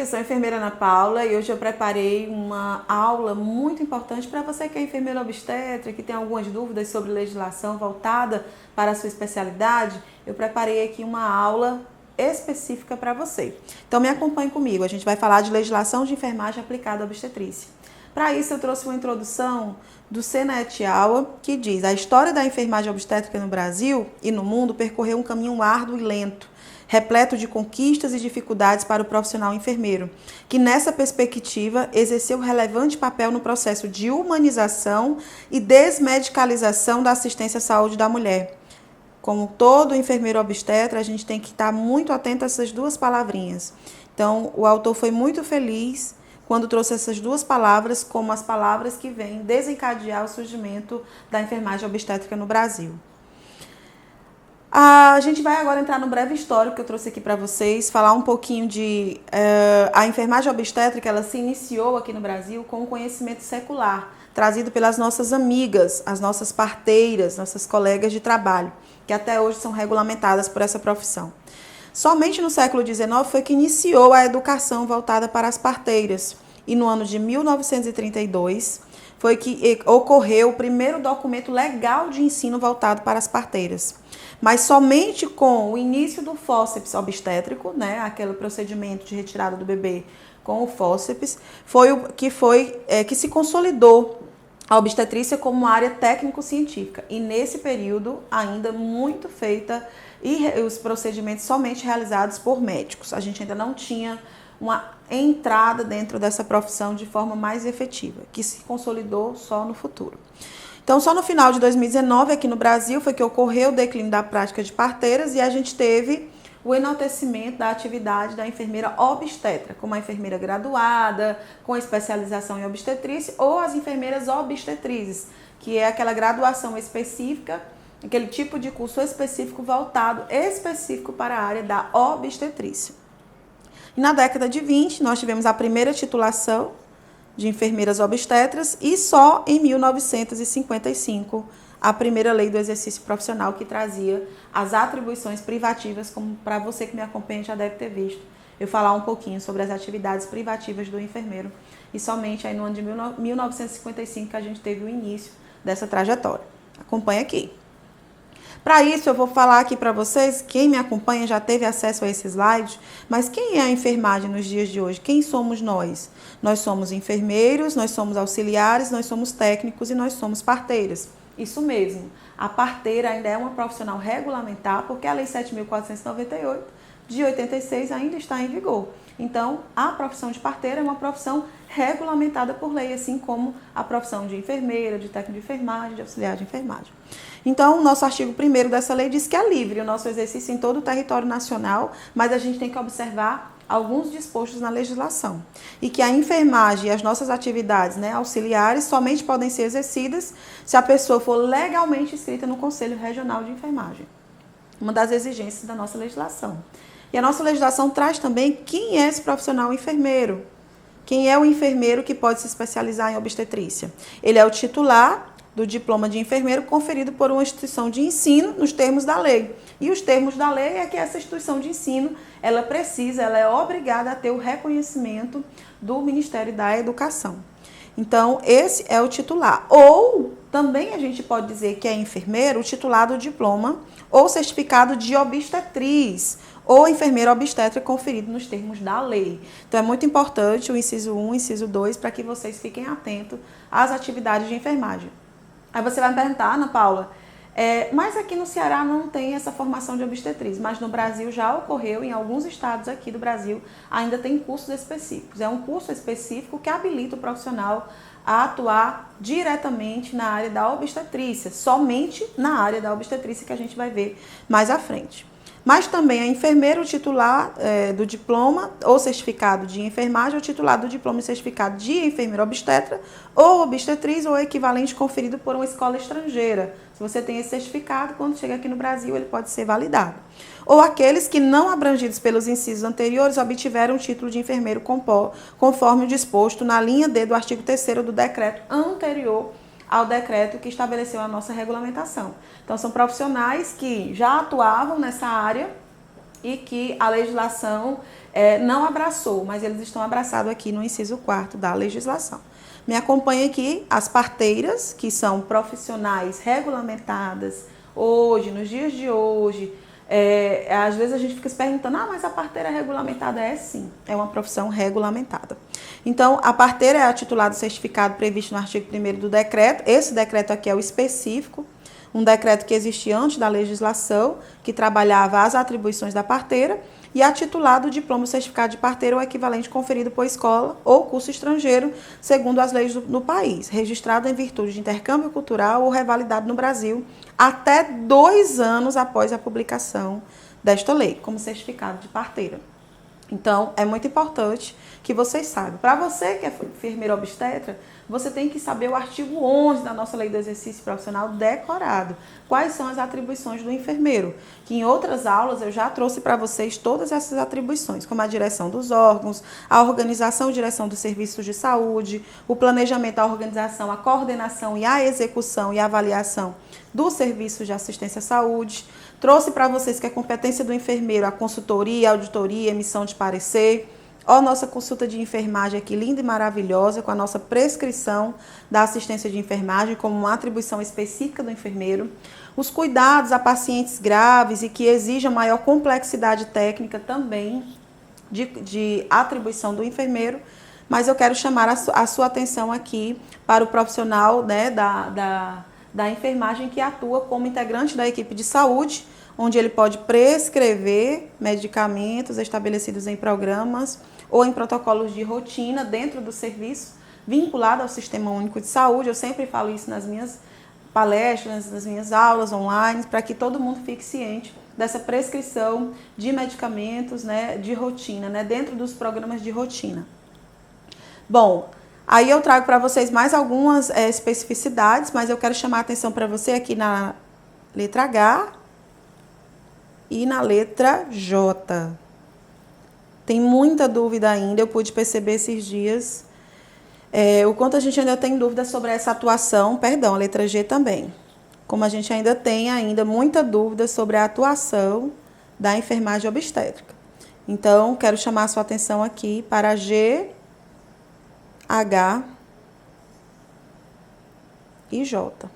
sou a enfermeira Ana Paula e hoje eu preparei uma aula muito importante para você que é enfermeira obstetra, que tem algumas dúvidas sobre legislação voltada para a sua especialidade. Eu preparei aqui uma aula específica para você. Então me acompanhe comigo, a gente vai falar de legislação de enfermagem aplicada à obstetrícia. Para isso eu trouxe uma introdução do Sena et al., que diz: a história da enfermagem obstétrica no Brasil e no mundo percorreu um caminho árduo e lento, repleto de conquistas e dificuldades para o profissional enfermeiro, que nessa perspectiva exerceu relevante papel no processo de humanização e desmedicalização da assistência à saúde da mulher. Como todo enfermeiro obstetra, a gente tem que estar muito atento a essas duas palavrinhas. Então, o autor foi muito feliz quando trouxe essas duas palavras como as palavras que vêm desencadear o surgimento da enfermagem obstétrica no Brasil. A gente vai agora entrar no breve histórico que eu trouxe aqui para vocês, falar um pouquinho de... a enfermagem obstétrica, ela se iniciou aqui no Brasil com o conhecimento secular, trazido pelas nossas amigas, as nossas parteiras, nossas colegas de trabalho, que até hoje são regulamentadas por essa profissão. Somente no século XIX foi que iniciou a educação voltada para as parteiras, e no ano de 1932 foi que ocorreu o primeiro documento legal de ensino voltado para as parteiras. Mas somente com o início do fórceps obstétrico, né, aquele procedimento de retirada do bebê com o fórceps, que se consolidou a obstetrícia como uma área técnico-científica. E nesse período, ainda muito feita, e os procedimentos somente realizados por médicos. A gente ainda não tinha uma entrada dentro dessa profissão de forma mais efetiva, que se consolidou só no futuro. Então, só no final de 2019, aqui no Brasil, foi que ocorreu o declínio da prática de parteiras e a gente teve o enaltecimento da atividade da enfermeira obstetra, como a enfermeira graduada, com especialização em obstetrícia, ou as enfermeiras obstetrizes, que é aquela graduação específica, aquele tipo de curso específico voltado específico para a área da obstetrícia. E na década de 20, nós tivemos a primeira titulação de enfermeiras obstetras e só em 1955 a primeira lei do exercício profissional que trazia as atribuições privativas, como para você que me acompanha já deve ter visto, eu falar um pouquinho sobre as atividades privativas do enfermeiro. E somente aí no ano de 1955 que a gente teve o início dessa trajetória. Acompanha aqui. Para isso, eu vou falar aqui para vocês, quem me acompanha já teve acesso a esses slides, mas quem é a enfermagem nos dias de hoje? Quem somos nós? Nós somos enfermeiros, nós somos auxiliares, nós somos técnicos e nós somos parteiras. Isso mesmo, a parteira ainda é uma profissional regulamentar, porque a Lei 7.498, de 86, ainda está em vigor. Então, a profissão de parteira é uma profissão regulamentada por lei, assim como a profissão de enfermeira, de técnico de enfermagem, de auxiliar de enfermagem. Então, o nosso artigo 1º dessa lei diz que é livre o nosso exercício em todo o território nacional, mas a gente tem que observar alguns dispostos na legislação. E que a enfermagem e as nossas atividades, né, auxiliares somente podem ser exercidas se a pessoa for legalmente inscrita no Conselho Regional de Enfermagem. Uma das exigências da nossa legislação. E a nossa legislação traz também quem é esse profissional enfermeiro. Quem é o enfermeiro que pode se especializar em obstetrícia? Ele é o titular do diploma de enfermeiro conferido por uma instituição de ensino nos termos da lei. E os termos da lei é que essa instituição de ensino, ela é obrigada a ter o reconhecimento do Ministério da Educação. Então, esse é o titular. Ou também a gente pode dizer que é enfermeiro o titular do diploma ou certificado de obstetriz, ou enfermeira obstetra conferido nos termos da lei. Então, é muito importante o inciso 1, inciso 2, para que vocês fiquem atentos às atividades de enfermagem. Aí você vai me perguntar, Ana Paula, mas aqui no Ceará não tem essa formação de obstetriz, mas no Brasil já ocorreu, em alguns estados aqui do Brasil, ainda tem cursos específicos. É um curso específico que habilita o profissional a atuar diretamente na área da obstetrícia, somente na área da obstetrícia que a gente vai ver mais à frente. Mas também a enfermeira, o titular do diploma ou certificado de enfermagem, o titular do diploma e certificado de enfermeira obstetra ou obstetriz ou equivalente conferido por uma escola estrangeira. Se você tem esse certificado, quando chega aqui no Brasil, ele pode ser validado. Ou aqueles que, não abrangidos pelos incisos anteriores, obtiveram o título de enfermeiro conforme o disposto na linha D do artigo 3º do decreto anterior ao decreto que estabeleceu a nossa regulamentação. Então, são profissionais que já atuavam nessa área e que a legislação não abraçou, mas eles estão abraçados aqui no inciso 4º da legislação. Me acompanha aqui as parteiras, que são profissionais regulamentadas hoje, nos dias de hoje. Às vezes a gente fica se perguntando, mas a parteira regulamentada sim, é uma profissão regulamentada. Então, a parteira é a titular do certificado previsto no artigo 1º do decreto. Esse decreto aqui é o específico, um decreto que existia antes da legislação, que trabalhava as atribuições da parteira, e a titular do diploma ou certificado de parteira ou equivalente conferido por escola ou curso estrangeiro, segundo as leis do país, registrado em virtude de intercâmbio cultural ou revalidado no Brasil, até 2 anos após a publicação desta lei, como certificado de parteira. Então, é muito importante que vocês saibam. Para você que é enfermeiro obstetra, você tem que saber o artigo 11 da nossa Lei do Exercício Profissional decorado. Quais são as atribuições do enfermeiro? Que em outras aulas eu já trouxe para vocês todas essas atribuições, como a direção dos órgãos, a organização e direção dos serviços de saúde, o planejamento, a organização, a coordenação e a execução e a avaliação dos serviços de assistência à saúde. Trouxe para vocês que a competência do enfermeiro, a consultoria, a auditoria, emissão de parecer. Ó, nossa consulta de enfermagem aqui, linda e maravilhosa, com a nossa prescrição da assistência de enfermagem como uma atribuição específica do enfermeiro. Os cuidados a pacientes graves e que exijam maior complexidade técnica também de atribuição do enfermeiro. Mas eu quero chamar a sua atenção aqui para o profissional, né, da enfermagem que atua como integrante da equipe de saúde, onde ele pode prescrever medicamentos estabelecidos em programas ou em protocolos de rotina dentro do serviço vinculado ao Sistema Único de Saúde. Eu sempre falo isso nas minhas palestras, nas minhas aulas online, para que todo mundo fique ciente dessa prescrição de medicamentos, né, de rotina, né, dentro dos programas de rotina. Bom, aí eu trago para vocês mais algumas especificidades, mas eu quero chamar a atenção para você aqui na letra H e na letra J. Tem muita dúvida ainda, eu pude perceber esses dias o quanto a gente ainda tem dúvida sobre essa atuação, a letra G também. Como a gente ainda tem muita dúvida sobre a atuação da enfermagem obstétrica. Então, quero chamar a sua atenção aqui para G, H e J.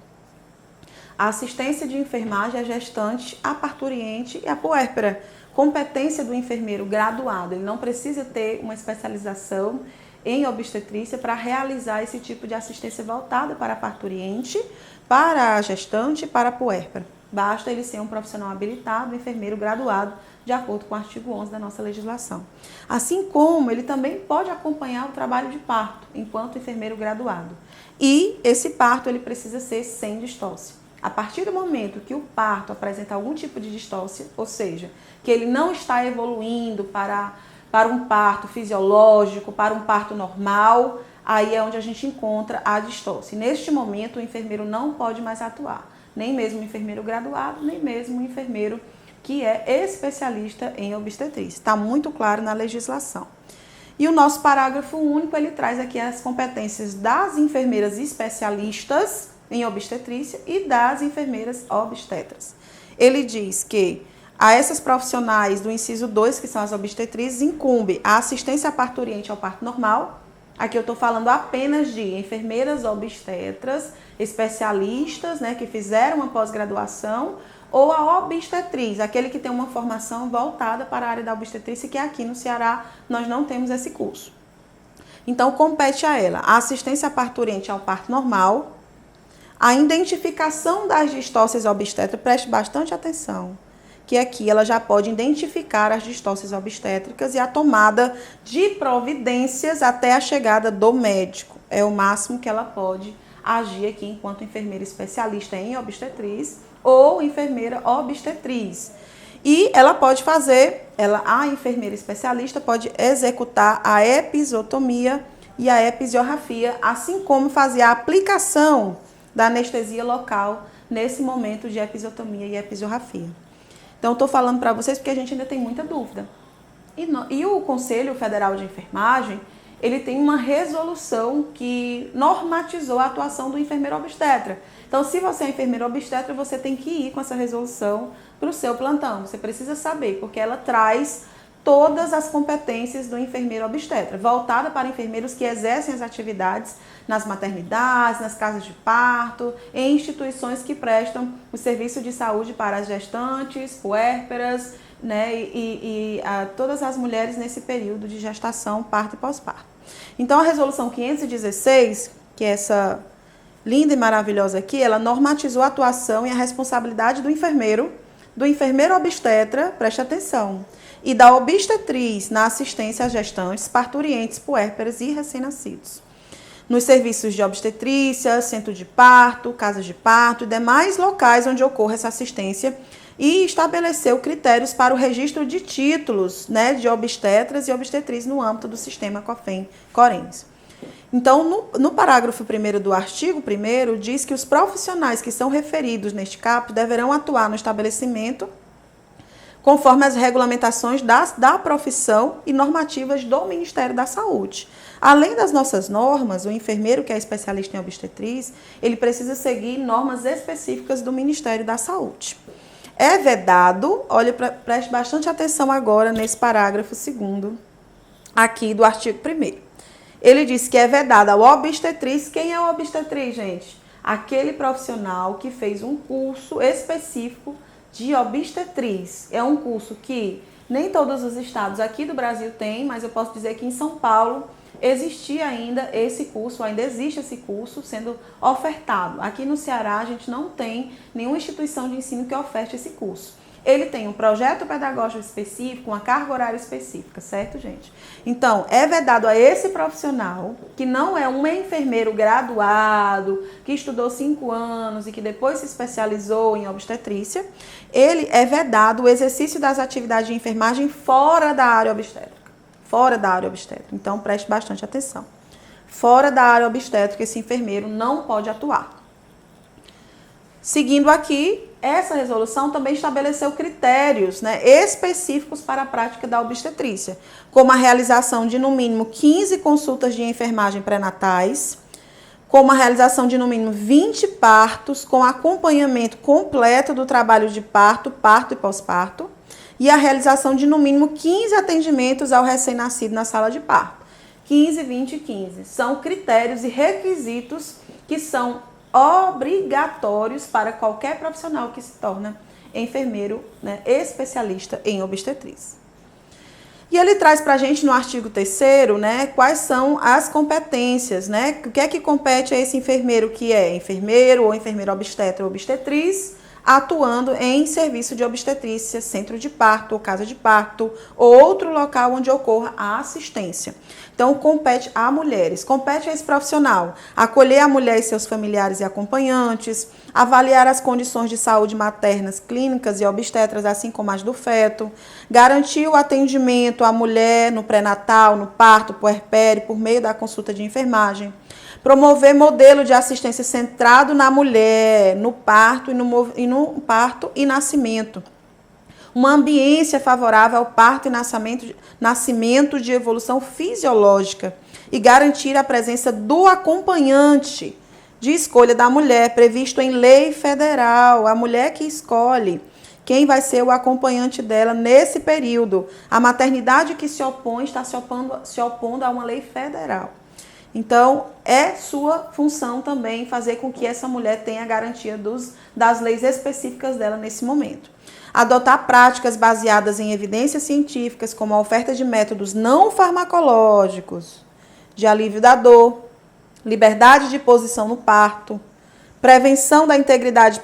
A assistência de enfermagem é gestante, a parturiente e a puérpera. Competência do enfermeiro graduado. Ele não precisa ter uma especialização em obstetrícia para realizar esse tipo de assistência voltada para a parturiente, para a gestante e para a puérpera. Basta ele ser um profissional habilitado, enfermeiro graduado, de acordo com o artigo 11 da nossa legislação. Assim como ele também pode acompanhar o trabalho de parto, enquanto enfermeiro graduado. E esse parto ele precisa ser sem distócia. A partir do momento que o parto apresenta algum tipo de distócia, ou seja, que ele não está evoluindo para um parto fisiológico, para um parto normal, aí é onde a gente encontra a distócia. Neste momento, o enfermeiro não pode mais atuar, nem mesmo o enfermeiro graduado, nem mesmo o enfermeiro que é especialista em obstetrícia. Está muito claro na legislação. E o nosso parágrafo único, ele traz aqui as competências das enfermeiras especialistas em obstetrícia e das enfermeiras obstetras. Ele diz que a essas profissionais do inciso 2, que são as obstetrizes, incumbe a assistência parturiente ao parto normal. Aqui eu estou falando apenas de enfermeiras obstetras, especialistas, né, que fizeram uma pós-graduação, ou a obstetriz, aquele que tem uma formação voltada para a área da obstetrícia, que aqui no Ceará nós não temos esse curso. Então, compete a ela a assistência parturiente ao parto normal, a identificação das distócias obstétricas, preste bastante atenção, que aqui ela já pode identificar as distócias obstétricas e a tomada de providências até a chegada do médico. É o máximo que ela pode agir aqui enquanto enfermeira especialista em obstetriz ou enfermeira obstetriz. E ela pode fazer, a enfermeira especialista pode executar a episiotomia e a episiorrafia, assim como fazer a aplicação da anestesia local nesse momento de episiotomia e episiorrafia. Então, estou falando para vocês porque a gente ainda tem muita dúvida. E o Conselho Federal de Enfermagem, ele tem uma resolução que normatizou a atuação do enfermeiro obstetra. Então, se você é enfermeira obstetra, você tem que ir com essa resolução para o seu plantão. Você precisa saber, porque ela traz todas as competências do enfermeiro obstetra, voltada para enfermeiros que exercem as atividades nas maternidades, nas casas de parto, em instituições que prestam o serviço de saúde para as gestantes, puérperas, né, e todas as mulheres nesse período de gestação, parto e pós-parto. Então, a resolução 516, que é essa linda e maravilhosa aqui, ela normatizou a atuação e a responsabilidade do enfermeiro obstetra, preste atenção, e da obstetriz na assistência às gestantes, parturientes, puérperas e recém-nascidos. Nos serviços de obstetrícia, centro de parto, casas de parto e demais locais onde ocorra essa assistência, e estabeleceu critérios para o registro de títulos, né, de obstetras e obstetriz no âmbito do sistema COFEM-CORENS. Então, no parágrafo 1º do artigo 1º, diz que os profissionais que são referidos neste caput deverão atuar no estabelecimento conforme as regulamentações da profissão e normativas do Ministério da Saúde. Além das nossas normas, o enfermeiro que é especialista em obstetriz, ele precisa seguir normas específicas do Ministério da Saúde. É vedado, olha, preste bastante atenção agora nesse parágrafo 2º aqui do artigo 1º. Ele diz que é vedado ao obstetriz. Quem é o obstetriz, gente? Aquele profissional que fez um curso específico de obstetriz. É um curso que nem todos os estados aqui do Brasil têm, mas eu posso dizer que em São Paulo existia ainda esse curso, ainda existe esse curso sendo ofertado. Aqui no Ceará a gente não tem nenhuma instituição de ensino que oferte esse curso. Ele tem um projeto pedagógico específico, uma carga horária específica, certo, gente? Então, é vedado a esse profissional, que não é um enfermeiro graduado, que estudou 5 anos e que depois se especializou em obstetrícia, ele é vedado o exercício das atividades de enfermagem fora da área obstétrica. Fora da área obstétrica. Então, preste bastante atenção. Fora da área obstétrica, esse enfermeiro não pode atuar. Seguindo aqui, essa resolução também estabeleceu critérios, né, específicos para a prática da obstetrícia, como a realização de no mínimo 15 consultas de enfermagem pré-natais, como a realização de no mínimo 20 partos com acompanhamento completo do trabalho de parto, parto e pós-parto, e a realização de no mínimo 15 atendimentos ao recém-nascido na sala de parto. 15, 20 e 15. São critérios e requisitos que são obrigatórios para qualquer profissional que se torna enfermeiro, né, especialista em obstetriz. E ele traz para a gente no artigo 3º, né, quais são as competências, né, o que é que compete a esse enfermeiro que é enfermeiro ou enfermeira obstetra ou obstetriz, atuando em serviço de obstetrícia, centro de parto ou casa de parto, ou outro local onde ocorra a assistência. Então, compete a mulheres, compete a esse profissional acolher a mulher e seus familiares e acompanhantes, avaliar as condições de saúde maternas, clínicas e obstetras, assim como as do feto, garantir o atendimento à mulher no pré-natal, no parto, puerpério, por meio da consulta de enfermagem, promover modelo de assistência centrado na mulher, no parto e nascimento. Uma ambiência favorável ao parto e nascimento de evolução fisiológica e garantir a presença do acompanhante de escolha da mulher, previsto em lei federal, a mulher que escolhe quem vai ser o acompanhante dela nesse período. A maternidade que se opõe está se opondo a uma lei federal. Então, é sua função também fazer com que essa mulher tenha a garantia das leis específicas dela nesse momento. Adotar práticas baseadas em evidências científicas, como a oferta de métodos não farmacológicos, de alívio da dor, liberdade de posição no parto, prevenção da integridade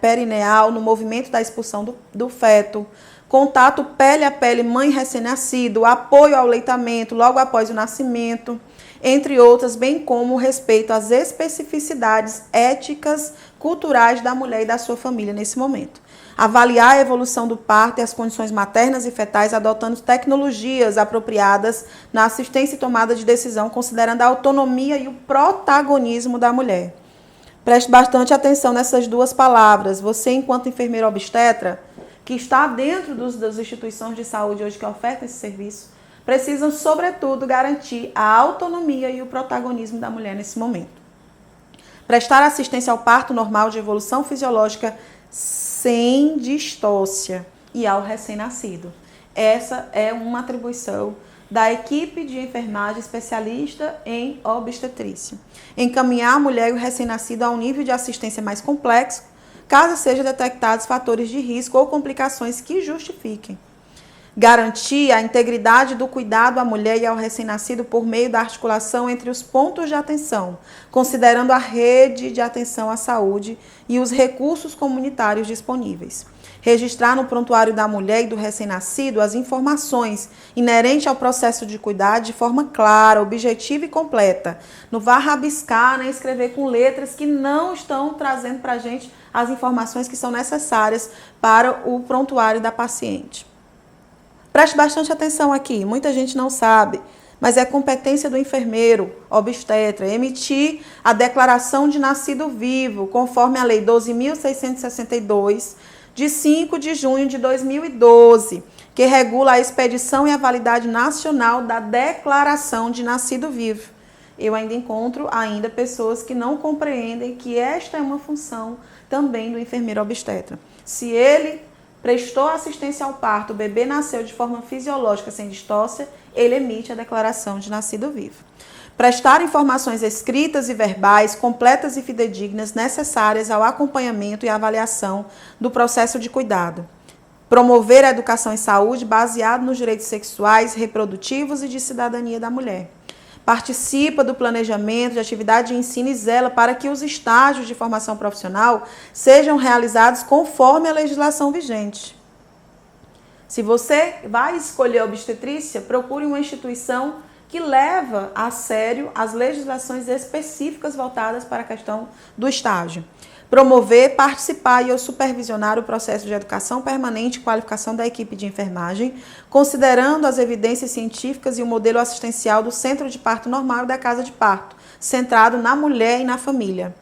perineal no movimento da expulsão do feto, contato pele a pele mãe recém-nascido, apoio ao aleitamento logo após o nascimento, entre outras, bem como o respeito às especificidades éticas, culturais da mulher e da sua família nesse momento. Avaliar a evolução do parto e as condições maternas e fetais, adotando tecnologias apropriadas na assistência e tomada de decisão, considerando a autonomia e o protagonismo da mulher. Preste bastante atenção nessas duas palavras. Você, enquanto enfermeira obstetra, que está dentro das instituições de saúde hoje que ofertam esse serviço, precisam, sobretudo, garantir a autonomia e o protagonismo da mulher nesse momento. Prestar assistência ao parto normal de evolução fisiológica sem distócia e ao recém-nascido. Essa é uma atribuição da equipe de enfermagem especialista em obstetrícia. Encaminhar a mulher e o recém-nascido a um nível de assistência mais complexo, caso sejam detectados fatores de risco ou complicações que justifiquem. Garantir a integridade do cuidado à mulher e ao recém-nascido por meio da articulação entre os pontos de atenção, considerando a rede de atenção à saúde e os recursos comunitários disponíveis. Registrar no prontuário da mulher e do recém-nascido as informações inerentes ao processo de cuidado de forma clara, objetiva e completa. Não vá rabiscar, nem escrever com letras que não estão trazendo para a gente as informações que são necessárias para o prontuário da paciente. Preste bastante atenção aqui, muita gente não sabe, mas é competência do enfermeiro obstetra emitir a declaração de nascido vivo, conforme a Lei 12.662, de 5 de junho de 2012, que regula a expedição e a validade nacional da declaração de nascido vivo. Eu ainda encontro pessoas que não compreendem que esta é uma função também do enfermeiro obstetra. Se ele prestou assistência ao parto, o bebê nasceu de forma fisiológica sem distócia, ele emite a declaração de nascido vivo. Prestar informações escritas e verbais, completas e fidedignas, necessárias ao acompanhamento e avaliação do processo de cuidado. Promover a educação em saúde baseado nos direitos sexuais, reprodutivos e de cidadania da mulher. Participa do planejamento de atividade de ensino e zela para que os estágios de formação profissional sejam realizados conforme a legislação vigente. Se você vai escolher obstetrícia, procure uma instituição que leva a sério as legislações específicas voltadas para a questão do estágio. Promover, participar e ou supervisionar o processo de educação permanente e qualificação da equipe de enfermagem, considerando as evidências científicas e o modelo assistencial do centro de parto normal e da casa de parto, centrado na mulher e na família.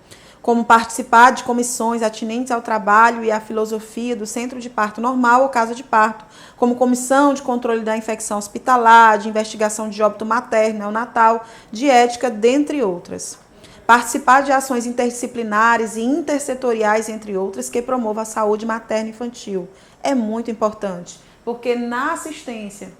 Como participar de comissões atinentes ao trabalho e à filosofia do centro de parto normal ou casa de parto, como comissão de controle da infecção hospitalar, de investigação de óbito materno, neonatal, de ética, dentre outras. Participar de ações interdisciplinares e intersetoriais, entre outras, que promovam a saúde materna e infantil. É muito importante, porque na assistência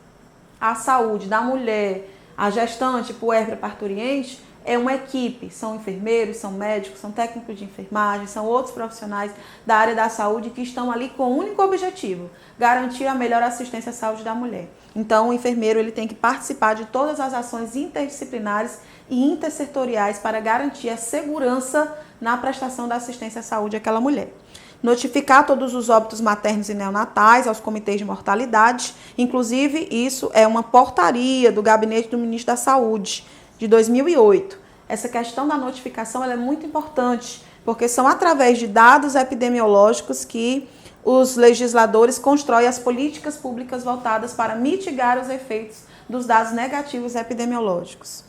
à saúde da mulher, a gestante, puérpera, parturiente, é uma equipe, são enfermeiros, são médicos, são técnicos de enfermagem, são outros profissionais da área da saúde que estão ali com o único objetivo, garantir a melhor assistência à saúde da mulher. Então, o enfermeiro ele tem que participar de todas as ações interdisciplinares e intersetoriais para garantir a segurança na prestação da assistência à saúde àquela mulher. Notificar todos os óbitos maternos e neonatais aos comitês de mortalidade, inclusive isso é uma portaria do Gabinete do Ministro da Saúde, de 2008. Essa questão da notificação ela é muito importante, porque são através de dados epidemiológicos que os legisladores constroem as políticas públicas voltadas para mitigar os efeitos dos dados negativos epidemiológicos.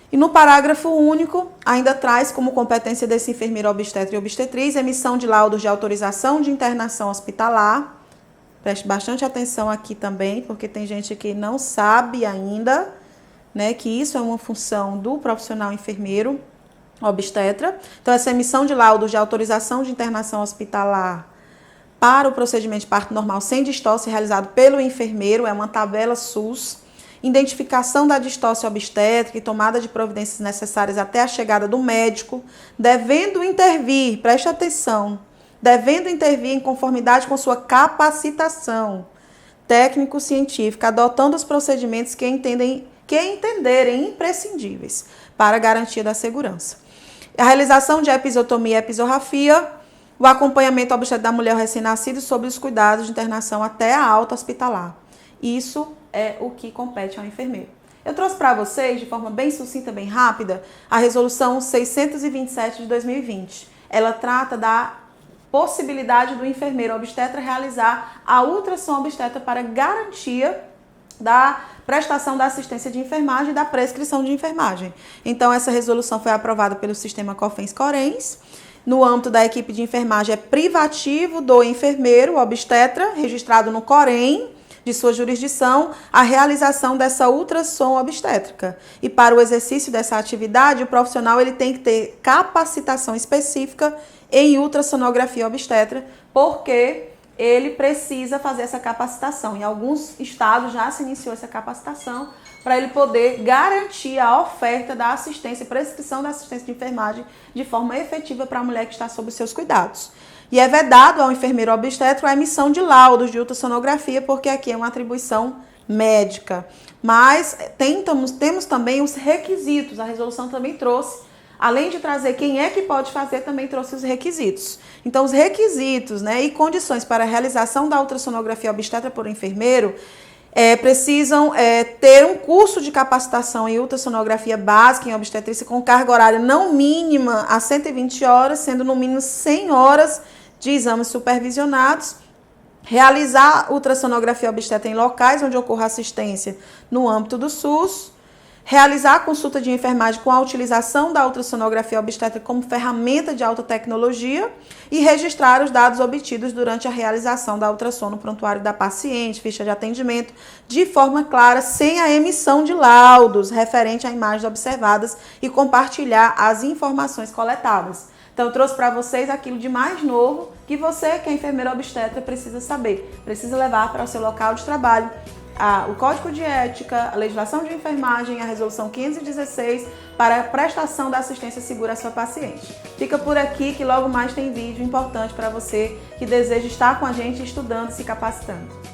E no parágrafo único, ainda traz como competência desse enfermeiro obstetra e obstetriz emissão de laudos de autorização de internação hospitalar. Preste bastante atenção aqui também, porque tem gente que não sabe ainda, né, que isso é uma função do profissional enfermeiro obstetra. Então, essa emissão de laudos de autorização de internação hospitalar para o procedimento de parto normal sem distócia realizado pelo enfermeiro é uma tabela SUS. Identificação da distócia obstétrica e tomada de providências necessárias até a chegada do médico, devendo intervir, preste atenção, devendo intervir em conformidade com sua capacitação técnico-científica, adotando os procedimentos que entenderem imprescindíveis para a garantia da segurança. A realização de episiotomia e episorrafia, o acompanhamento obstétrico da mulher recém-nascida sob os cuidados de internação até a alta hospitalar. Isso é o que compete ao enfermeiro. Eu trouxe para vocês, de forma bem sucinta, bem rápida, a resolução 627 de 2020. Ela trata da possibilidade do enfermeiro obstetra realizar a ultrassom obstetra para garantia da prestação da assistência de enfermagem e da prescrição de enfermagem. Então, essa resolução foi aprovada pelo sistema COFENS-CORENS. No âmbito da equipe de enfermagem, é privativo do enfermeiro obstetra, registrado no COREN, de sua jurisdição a realização dessa ultrassom obstétrica. E para o exercício dessa atividade, o profissional ele tem que ter capacitação específica em ultrassonografia obstétrica, porque ele precisa fazer essa capacitação. Em alguns estados já se iniciou essa capacitação para ele poder garantir a oferta da assistência, prescrição da assistência de enfermagem de forma efetiva para a mulher que está sob os seus cuidados. E é vedado ao enfermeiro obstétrico a emissão de laudos de ultrassonografia, porque aqui é uma atribuição médica. Mas temos também os requisitos, a resolução também trouxe. Além de trazer quem é que pode fazer, também trouxe os requisitos. Então, os requisitos, né, e condições para a realização da ultrassonografia obstétrica por enfermeiro precisam ter um curso de capacitação em ultrassonografia básica em obstetrícia com carga horária não mínima a 120 horas, sendo no mínimo 100 horas de exames supervisionados. Realizar ultrassonografia obstétrica em locais onde ocorra assistência no âmbito do SUS. Realizar a consulta de enfermagem com a utilização da ultrassonografia obstétrica como ferramenta de alta tecnologia e registrar os dados obtidos durante a realização da ultrassom no prontuário da paciente, ficha de atendimento, de forma clara, sem a emissão de laudos referente a imagens observadas e compartilhar as informações coletadas. Então, eu trouxe para vocês aquilo de mais novo que você, que é enfermeira obstetra, precisa saber. Precisa levar para o seu local de trabalho o Código de Ética, a legislação de enfermagem, a resolução 516 para a prestação da assistência segura à sua paciente. Fica por aqui que logo mais tem vídeo importante para você que deseja estar com a gente estudando e se capacitando.